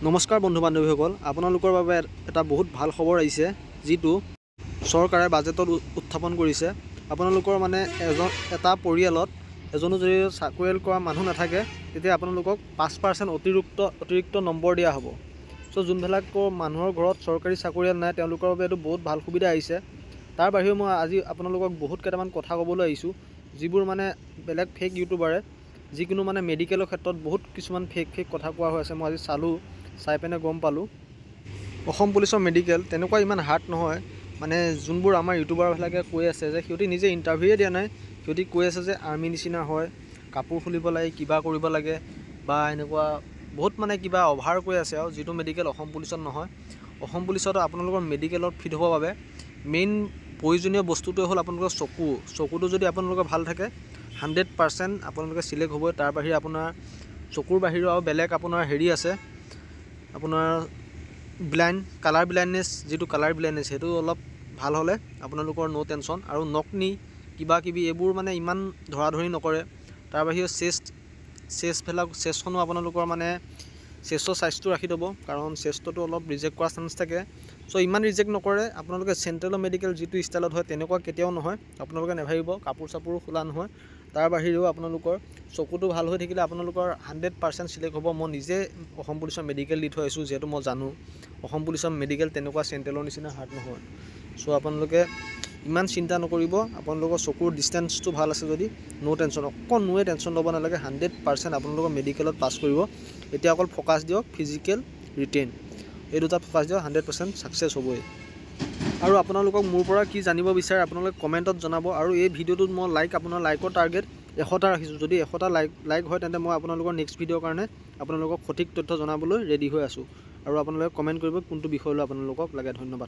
নমস্কাৰ বন্ধু বান্ধৱীসকল, আপোনালোকৰ বাবে এটা বহুত ভাল খবৰ আহিছে, যিটো চৰকাৰে বাজেটত উত্থাপন কৰিছে। আপোনালোকৰ মানে এটা পৰিয়ালত এজনো যদি চাকৰিয়াল কৰা মানুহ নাথাকে, তেতিয়া আপোনালোকক 5% অতিৰিক্ত নম্বৰ দিয়া হ'ব। যোনবিলাক মানুহৰ ঘৰত চৰকাৰী চাকৰিয়াল নাই, তেওঁলোকৰ বাবে এইটো বহুত ভাল সুবিধা আহিছে। তাৰ বাহিৰেও মই আজি আপোনালোকক বহুত কেইটামান কথা ক'বলৈ আহিছোঁ, যিবোৰ মানে বেলেগ ফেক ইউটিউবাৰে যিকোনো মানে মেডিকেলৰ ক্ষেত্ৰত বহুত কিছুমান ফেক কথা কোৱা হৈ আছে। মই আজি চাই পিনে গম পালোঁ, অসম পুলিচৰ মেডিকেল তেনেকুৱা ইমান হাৰ্ড নহয়। মানে যোনবোৰ আমাৰ ইউটিউবাৰবিলাকে কৈ আছে যে সিহঁতি নিজে ইণ্টাৰভিউয়ে দিয়া নাই, সিহঁতি কৈ আছে যে আৰ্মি নিচিনা হয়, কাপোৰ খুলিব লাগে, কিবা কৰিব লাগে, বা এনেকুৱা বহুত মানে কিবা অভাৰ কৈ আছে, আৰু যিটো মেডিকেল অসম পুলিচত নহয়। অসম পুলিচত আপোনালোকৰ মেডিকেলত ফিট হ'বৰ বাবে মেইন প্ৰয়োজনীয় বস্তুটোৱে হ'ল আপোনালোকৰ চকুটো যদি আপোনালোকৰ ভাল থাকে 100% আপোনালোকে চিলেক্ট হ'বই। তাৰ বাহিৰে আপোনাৰ চকুৰ বাহিৰেও আৰু বেলেগ আপোনাৰ হেৰি আছে, আপোনাৰ কালাৰ ব্লাইণ্ডনেছ, যিটো কালাৰ ব্লাইণ্ডনেছ সেইটো অলপ ভাল হ'লে আপোনালোকৰ নো টেনশ্যন। আৰু নকনি কিবা কিবি এইবোৰ মানে ইমান ধৰাধৰি নকৰে। তাৰ বাহিৰেও চেষ্টখনো আপোনালোকৰ মানে চেষ্টৰ চাইজটো ৰাখি থ'ব, কাৰণ চেষ্টটো অলপ ৰিজেক্ট কৰা চান্স থাকে। ইমান ৰিজেক্ট নকৰে। আপোনালোকে চেণ্ট্ৰেলৰ মেডিকেল যিটো ষ্টাইলত হয় তেনেকুৱা কেতিয়াও নহয়, আপোনালোকে নেভাবিব। কাপোৰ চাপোৰো খোলা নহয়। তাৰ বাহিৰেও আপোনালোকৰ চকুটো ভাল হৈ থাকিলে আপোনালোকৰ 100% চিলেক্ট হ'ব। মই নিজে অসম পুলিচৰ মেডিকেল দি থৈ আহিছোঁ, যিহেতু মই জানো অসম পুলিচৰ মেডিকেল তেনেকুৱা চেণ্ট্ৰেলৰ নিচিনা হাৰ্ড নহয়। আপোনালোকে ইমান চিন্তা নকৰিব। আপোনালোকৰ চকুৰ ডিষ্টেঞ্চটো ভাল আছে যদি নো টেনশ্যন, অকণোৱে টেনশ্যন ল'ব নালাগে। 100% আপোনালোকৰ মেডিকেলত পাছ কৰিব। এতিয়া অকল ফ'কাছ দিয়ক ফিজিকেল, ৰিটেন, এই দুটাত ফ'কাছ দিয়ক, 100% ছাকচেছ হ'বই। আৰু আপোনালোকক মোৰ পৰা কি জানিব বিচাৰে আপোনালোকে কমেণ্টত জনাব। আৰু এই ভিডিঅ'টোত মই আপোনাৰ লাইকৰ টাৰ্গেট 100টা ৰাখিছোঁ। যদি 100টা লাইক হয়, তেন্তে মই আপোনালোকৰ নেক্সট ভিডিঅ'ৰ কাৰণে আপোনালোকক সঠিক তথ্য জনাবলৈ ৰেডি হৈ আছোঁ। আৰু আপোনালোকে কমেণ্ট কৰিব কোনটো বিষয় লৈ আপোনালোকক লাগে। ধন্যবাদ।